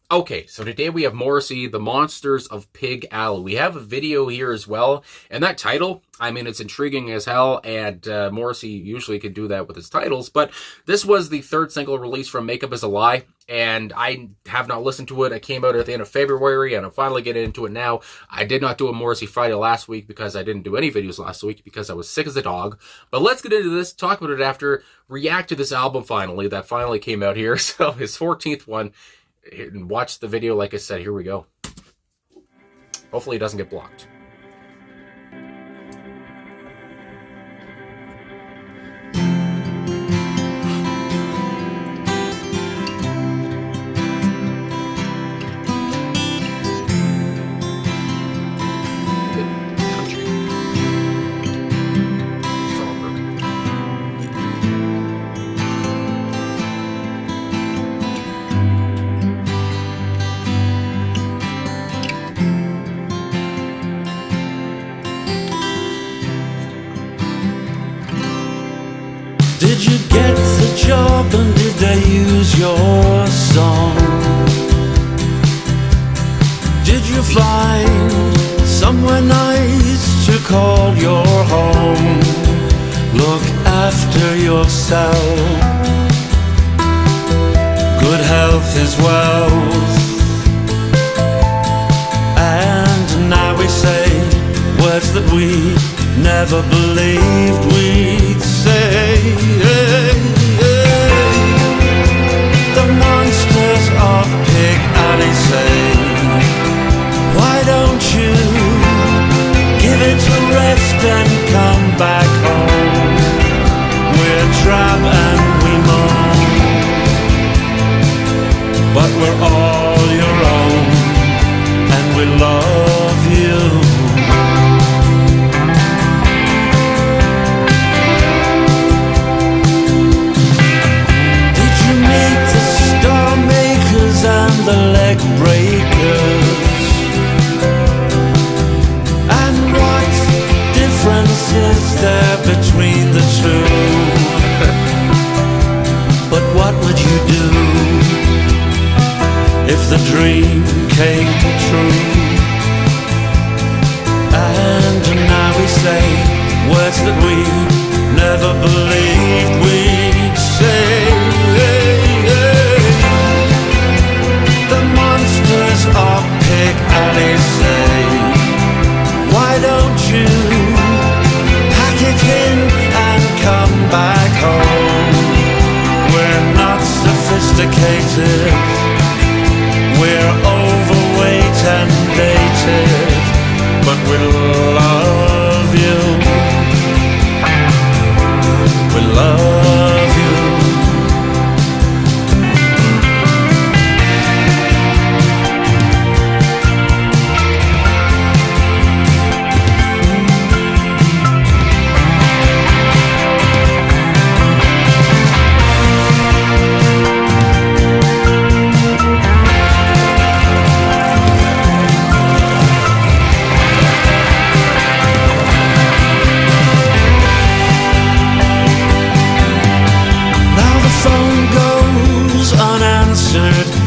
Okay, so today we have Morrissey, The Monsters of Pig Alley. We have a video here as well, and that title, I mean, it's intriguing as hell, and Morrissey usually can do that with his titles, but this was the third single released from Makeup Is a Lie, and I have not listened to it. It came out at the end of February, and I'm finally getting into it now. I did not do a Morrissey Friday last week because I didn't do any videos last week because I was sick as a dog, but let's get into this, talk about it after, react to this album finally, that finally came out here, so his 14th one. And watch the video. Like I said, here we go. Hopefully it doesn't get blocked. Did you get the job and did they use your song? Did you find somewhere nice to call your home? Look after yourself. Good health is wealth. And now we say words that we never believed we'd say. The monsters of Pig Alley say, why don't you give it a rest and come back home? We're drab and we moan, but we're all your own, and we love you. And the leg breakers, and what difference is there between the two? But what would you do if the dream came true? And now we say words that we never believed we'd say. Of Pig Alley say, why don't you pack it in and come back home? We're not sophisticated, we're overweight and dated, but we love you. We love you.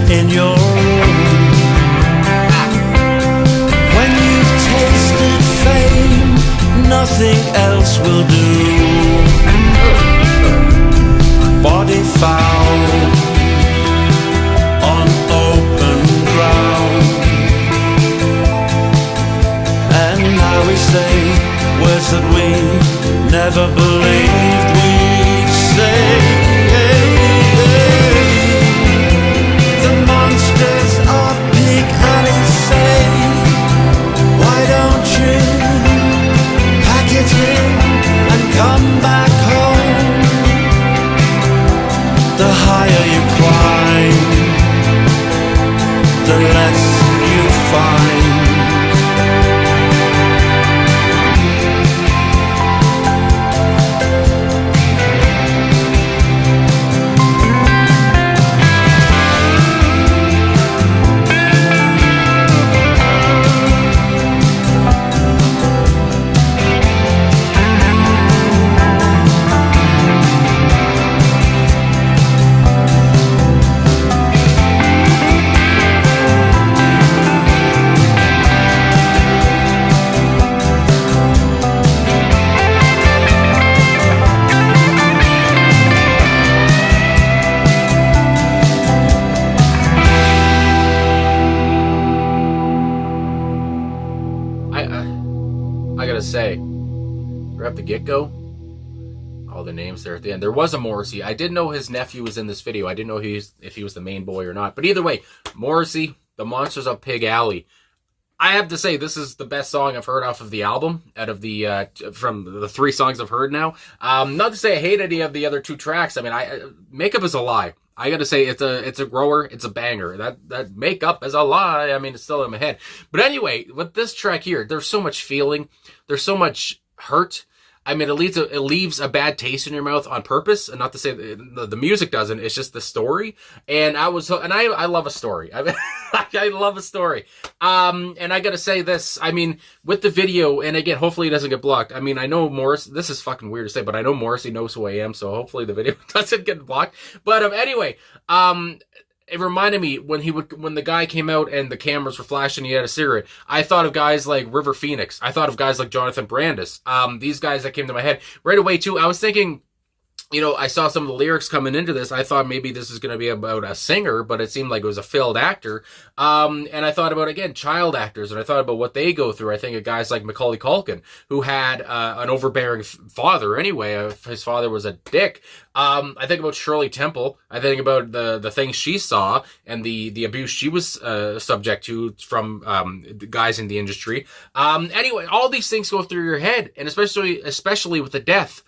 In your room, when you've tasted fame, nothing else will do. Body foul on open ground, and now we say words that we never believed we'd say. Monsters of Pig Alley say, why don't you pack it in and come back home? The higher you climb, the less you find. say? Do I have the get-go? All the names there at the end. There was a Morrissey. I didn't know his nephew was in this video. I didn't know if he was the main boy or not. But either way, Morrissey, The Monsters of Pig Alley. I have to say, this is the best song I've heard off of the album, out of the from the 3 songs I've heard now. Not to say I hate any of the other 2 tracks. I mean, Makeup is a Lie. I gotta say, it's a grower, it's a banger. That Makeup is a Lie. I mean, it's still in my head. But anyway, with this track here, there's so much feeling, there's so much hurt. I mean, it leaves a bad taste in your mouth on purpose, and not to say the music doesn't. It's just the story, and I love a story. I mean, I love a story. And I gotta say this. I mean, with the video, and again, hopefully it doesn't get blocked. I mean, I know Morris. This is fucking weird to say, but I know Morrissey knows who I am, so hopefully the video doesn't get blocked. But anyway, it reminded me when the guy came out and the cameras were flashing, he had a cigarette. I thought of guys like River Phoenix. I thought of guys like Jonathan Brandis. These guys that came to my head right away too. I was thinking, you know, I saw some of the lyrics coming into this. I thought maybe this is going to be about a singer, but it seemed like it was a failed actor. And I thought about, again, child actors, and I thought about what they go through. I think of guys like Macaulay Culkin, who had an overbearing father anyway. His father was a dick. I think about Shirley Temple. I think about the things she saw and the abuse she was subject to from the guys in the industry. Anyway, all these things go through your head, and especially with the death,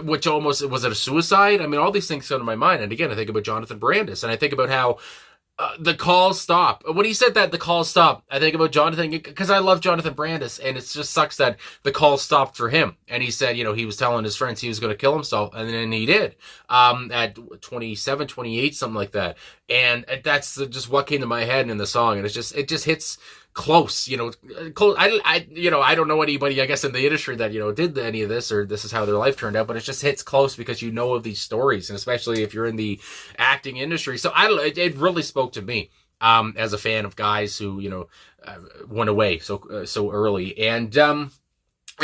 which almost, was it a suicide? I mean, all these things come to my mind. And again, I think about Jonathan Brandis, and I think about how the calls stop. When he said that the calls stop, I think about Jonathan, because I love Jonathan Brandis, and it just sucks that the calls stopped for him. And he said, you know, he was telling his friends he was going to kill himself, and then he did, at 27, 28, something like that. And that's just what came to my head in the song, and it just hits close, you know, close. I don't know anybody, I guess, in the industry that, you know, did any of this, or this is how their life turned out, but it just hits close because you know of these stories, and especially if you're in the acting industry. So I don't know, it really spoke to me, as a fan of guys who, you know, went away so early. And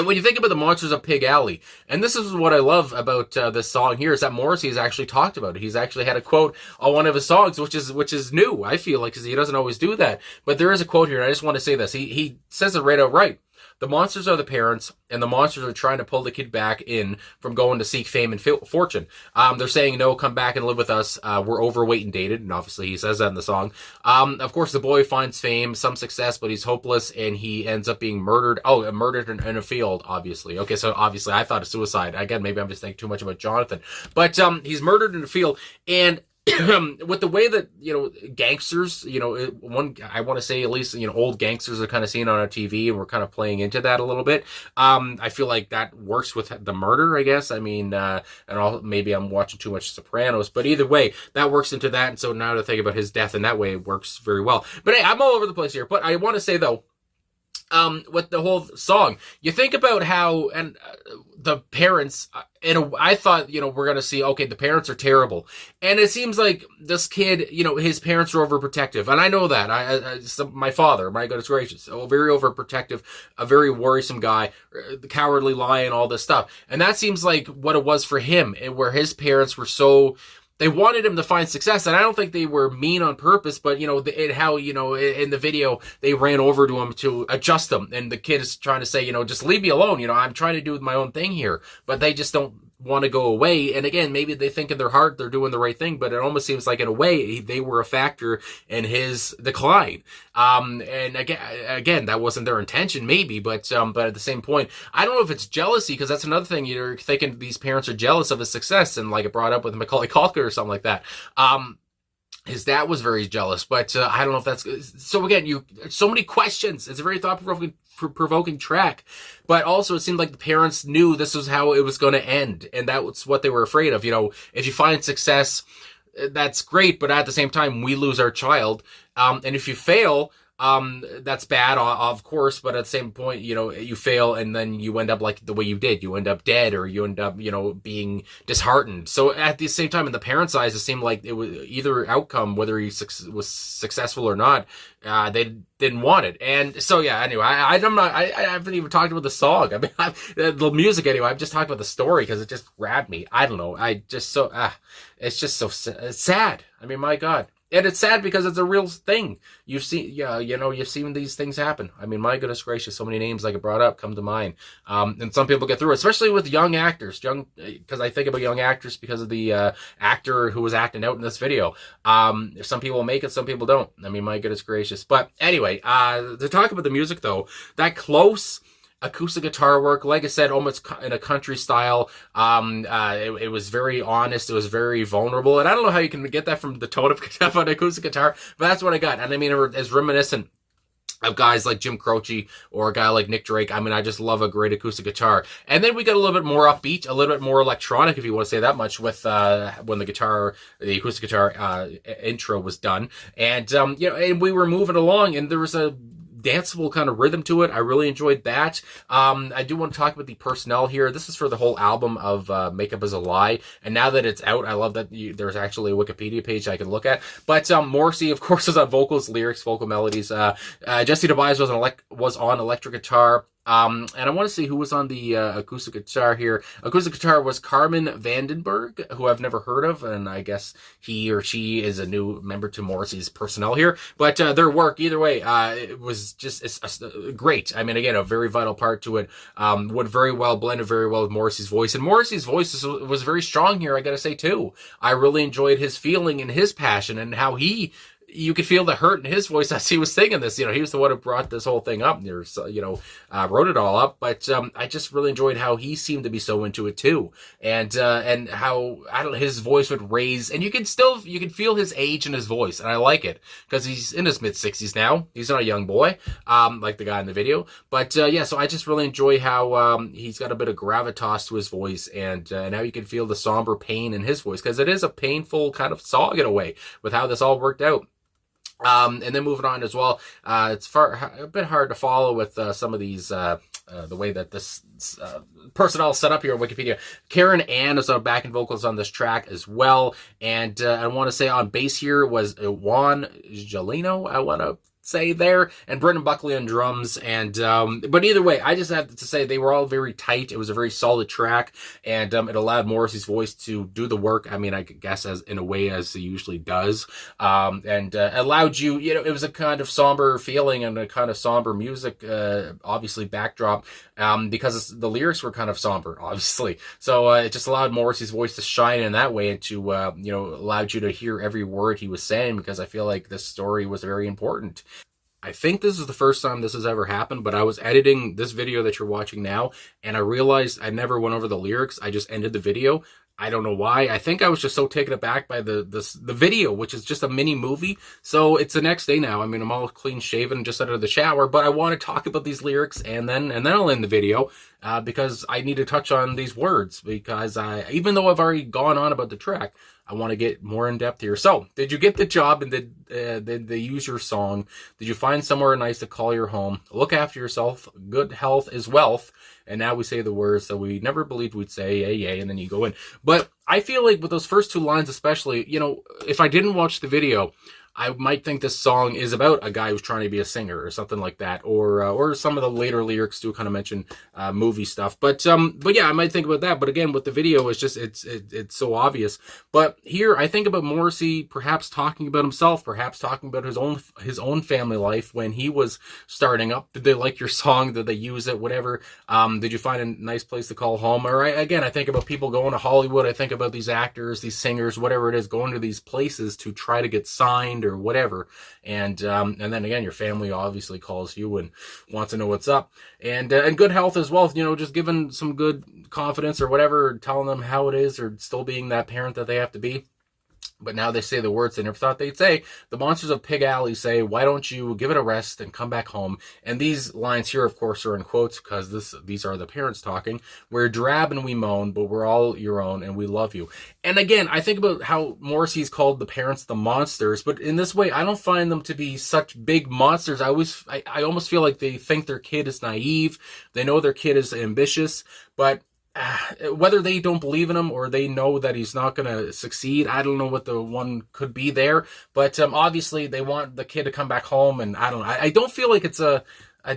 when you think about the Monsters of Pig Alley, and this is what I love about this song here, is that Morrissey has actually talked about it. He's actually had a quote on one of his songs, which is new, I feel like, because he doesn't always do that. But there is a quote here, and I just want to say this. He says it right out right. The monsters are the parents, and the monsters are trying to pull the kid back in from going to seek fame and fortune. They're saying, no, come back and live with us. We're overweight and dated, and obviously he says that in the song. Of course, the boy finds fame, some success, but he's hopeless, and he ends up being murdered. Oh, murdered in a field, obviously. Okay, so obviously I thought of suicide. Again, maybe I'm just thinking too much about Jonathan. But he's murdered in a field, and with the way that, you know, gangsters, you know, I want to say at least, you know, old gangsters are kind of seen on our TV, and we're kind of playing into that a little bit. I feel like that works with the murder, I guess. I mean, maybe I'm watching too much Sopranos, but either way, that works into that. And so now to think about his death in that way, it works very well. But hey, I'm all over the place here. But I want to say though, with the whole song, you think about how, and the parents, I thought, you know, we're going to see, okay, the parents are terrible. And it seems like this kid, you know, his parents are overprotective. And I know that. My father, my goodness gracious, very overprotective, a very worrisome guy, the cowardly lion, all this stuff. And that seems like what it was for him, where his parents were so, they wanted him to find success, and I don't think they were mean on purpose, but, you know, how, you know, in the video, they ran over to him to adjust him, and the kid is trying to say, you know, just leave me alone, you know, I'm trying to do my own thing here, but they just don't want to go away. And again, maybe they think in their heart they're doing the right thing, but it almost seems like in a way they were a factor in his decline. And again, that wasn't their intention, maybe, but at the same point, I don't know if it's jealousy, because that's another thing. You're thinking these parents are jealous of his success, and like it brought up with Macaulay Culkin or something like that. His dad was very jealous, but I don't know if that's, so again, so many questions. It's a very thought-provoking track, but also it seemed like the parents knew this was how it was going to end, and that's what they were afraid of. You know, if you find success, that's great, but at the same time, we lose our child. And if you fail, that's bad, of course, but at the same point, you know, you fail and then you end up like the way you did. You end up dead, or you end up, you know, being disheartened. So at the same time, in the parents' eyes, it seemed like it was either outcome, whether he was successful or not, they didn't want it. And so, yeah, anyway, I haven't even talked about the song. I mean, the music anyway. I've just talked about the story because it just grabbed me. I don't know. It's just so sad. I mean, my God. And it's sad because it's a real thing. You've seen, yeah, you've seen these things happen. I mean, my goodness gracious, so many names like I brought up come to mind. And some people get through it, especially with young actors. Because I think about young actors because of the actor who was acting out in this video. Some people make it, some people don't. I mean, my goodness gracious. But anyway, to talk about the music though, that close acoustic guitar work, like I said, almost in a country style. It was very honest. It was very vulnerable. And I don't know how you can get that from the tone of an acoustic guitar, but that's what I got. And I mean, it's reminiscent of guys like Jim Croce or a guy like Nick Drake. I mean, I just love a great acoustic guitar. And then we got a little bit more upbeat, a little bit more electronic, if you want to say that much, with when the acoustic guitar intro was done. And and we were moving along, and there was a danceable kind of rhythm to it. I really enjoyed that. I do want to talk about the personnel here. This is for the whole album of Makeup Is a Lie. And now that it's out, I love that there's actually a Wikipedia page I can look at. But Morrissey, of course, is on vocals, lyrics, vocal melodies. Jesse Tobias was on electric guitar. And I want to see who was on the acoustic guitar here. Acoustic guitar was Carmen Vandenberg, who I've never heard of, and I guess he or she is a new member to Morrissey's personnel here. But their work, either way, it was just great. I mean, again, a very vital part to it. Would very well blended very well with Morrissey's voice, and Morrissey's voice was very strong here, I gotta say too. I really enjoyed his feeling and his passion and how you could feel the hurt in his voice as he was singing this. He was the one who brought this whole thing up, wrote it all up. But I just really enjoyed how he seemed to be so into it too, and how his voice would raise, and you can feel his age in his voice, and I like it because he's in his mid-60s now. He's not a young boy, like the guy in the video. But so I just really enjoy how he's got a bit of gravitas to his voice, and how you can feel the somber pain in his voice, because it is a painful kind of song in a way with how this all worked out. And then moving on as well, it's a bit hard to follow with some of these, the way that this personnel set up here on Wikipedia. Karen Ann is on backing vocals on this track as well. And I want to say on bass here was Juan Gelino, I want to say there, and Brendan Buckley on drums. And but either way, I just have to say they were all very tight. It was a very solid track, and it allowed Morrissey's voice to do the work. I mean, I guess as in a way as he usually does, and allowed you. It was a kind of somber feeling and a kind of somber music, obviously backdrop, because the lyrics were kind of somber, obviously. So it just allowed Morrissey's voice to shine in that way, and to allowed you to hear every word he was saying, because I feel like this story was very important. I think this is the first time this has ever happened, but I was editing this video that you're watching now, and I realized I never went over the lyrics. I just ended the video. I don't know why. I think I was just so taken aback by the video, which is just a mini movie. So it's the next day now. I mean, I'm all clean shaven, just out of the shower, but I want to talk about these lyrics, and then I'll end the video, because I need to touch on these words, because even though I've already gone on about the track, I want to get more in depth here. So, did you get the job, and did they use your song? Did you find somewhere nice to call your home? Look after yourself. Good health is wealth. And now we say the words that we never believed we'd say, yay, yay, and then you go in. But I feel like with those first two lines especially, if I didn't watch the video, I might think this song is about a guy who's trying to be a singer or something like that, or some of the later lyrics do kind of mention movie stuff. But yeah, I might think about that. But again, with the video, it's just it's so obvious. But here, I think about Morrissey perhaps talking about himself, perhaps talking about his own family life when he was starting up. Did they like your song? Did they use it? Whatever. Did you find a nice place to call home? Or again, I think about people going to Hollywood. I think about these actors, these singers, whatever it is, going to these places to try to get signed or whatever, and then again, your family obviously calls you and wants to know what's up, and good health as well. Just giving some good confidence or whatever, telling them how it is, or still being that parent that they have to be. But now they say the words they never thought they'd say. The monsters of Pig Alley say, why don't you give it a rest and come back home? And these lines here, of course, are in quotes, because these are the parents talking. We're drab and we moan, but we're all your own and we love you. And again, I think about how Morrissey's called the parents the monsters, but in this way, I don't find them to be such big monsters. I almost feel like they think their kid is naive. They know their kid is ambitious, but whether they don't believe in him or they know that he's not going to succeed, I don't know what the one could be there. But obviously they want the kid to come back home, and I don't know. I don't feel like it's a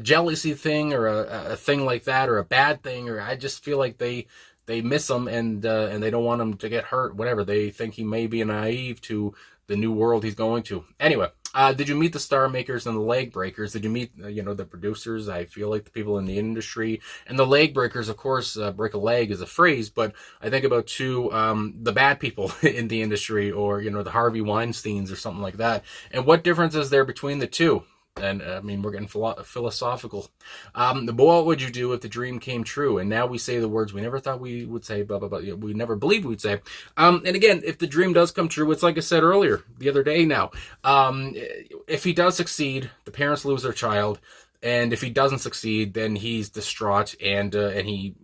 jealousy thing or a thing like that, or a bad thing, or I just feel like they miss him, and they don't want him to get hurt, whatever. They think he may be naive to the new world he's going to. Anyway, did you meet the star makers and the leg breakers? Did you meet, the producers? I feel like the people in the industry. And the leg breakers, of course, break a leg is a phrase, but I think about, too, the bad people in the industry, or, the Harvey Weinsteins or something like that. And what difference is there between the two? And we're getting philosophical. What would you do if the dream came true? And now we say the words we never thought we would say, blah, blah, blah. We never believed we'd say. And again, if the dream does come true, it's like I said earlier, the other day now. If he does succeed, the parents lose their child. And if he doesn't succeed, then he's distraught, and he,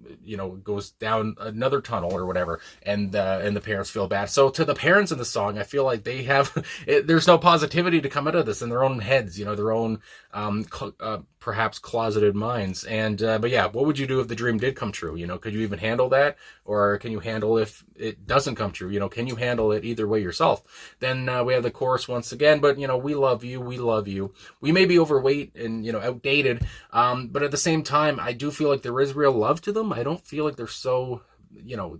goes down another tunnel or whatever, and the parents feel bad. So to the parents in the song, I feel like they have, there's no positivity to come out of this in their own heads, their own, perhaps closeted minds. And, but yeah, what would you do if the dream did come true? Could you even handle that? Or can you handle if it doesn't come true? Can you handle it either way yourself? Then, we have the chorus once again, but, we love you, we love you. We may be overweight and, outdated, but at the same time, I do feel like there is real love to them. I don't feel like they're so,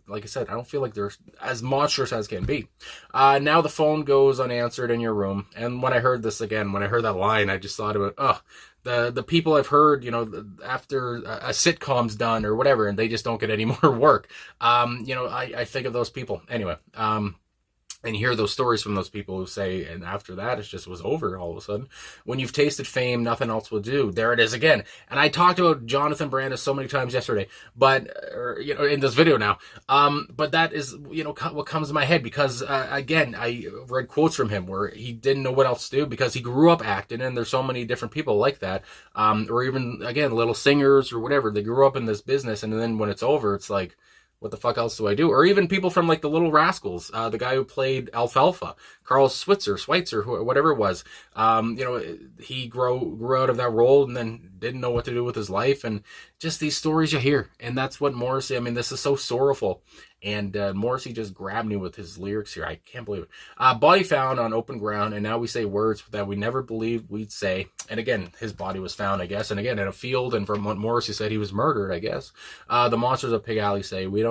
like I said, I don't feel like they're as monstrous as can be. Now the phone goes unanswered in your room. And when I heard this again, when I heard that line, I just thought about, the people I've heard, after a sitcom's done or whatever, and they just don't get any more work. I think of those people anyway. And hear those stories from those people who say, and after that, it just was over all of a sudden. When you've tasted fame, nothing else will do. There it is again. And I talked about Jonathan Brandis so many times yesterday, but, in this video now. But that is, what comes to my head, because, again, I read quotes from him where he didn't know what else to do because he grew up acting, and there's so many different people like that. Or even, again, little singers or whatever. They grew up in this business, and then when it's over, it's like, what the fuck else do I do? Or even people from like the Little Rascals, the guy who played Alfalfa, Carl Schweitzer, whatever it was. He grew out of that role and then didn't know what to do with his life. And just these stories you hear. And that's what Morrissey, this is so sorrowful. And Morrissey just grabbed me with his lyrics here. I can't believe it. Body found on open ground, and now we say words that we never believed we'd say. And again, his body was found, I guess. And again, in a field, and from what Morrissey said, he was murdered, I guess. The monsters of Pig Alley say, why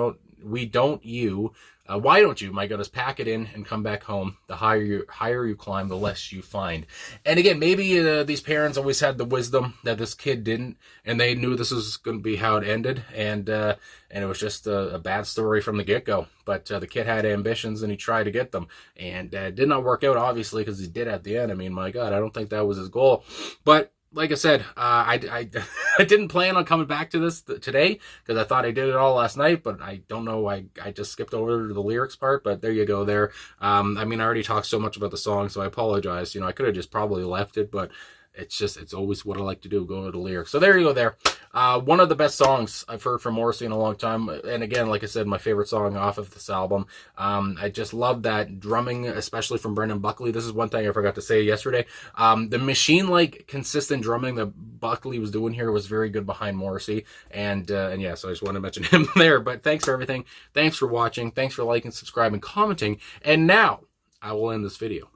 don't you, my goodness, pack it in and come back home? The higher you climb, the less you find. And again, maybe these parents always had the wisdom that this kid didn't, and they knew this was going to be how it ended, and it was just a bad story from the get-go. But the kid had ambitions, and he tried to get them, and did not work out, obviously, because he did at the end. My God, I don't think that was his goal. But like I said, I didn't plan on coming back to this today because I thought I did it all last night, but I don't know. I just skipped over to the lyrics part, but there you go there. I already talked so much about the song, so I apologize. I could have just probably left it, but it's always what I like to do, go to the lyrics. So there you go there. One of the best songs I've heard from Morrissey in a long time. And again, like I said, my favorite song off of this album. I just love that drumming, especially from Brendan Buckley. This is one thing I forgot to say yesterday. The machine-like consistent drumming that Buckley was doing here was very good behind Morrissey. And yeah, so I just wanted to mention him there. But thanks for everything. Thanks for watching. Thanks for liking, subscribing, commenting. And now I will end this video.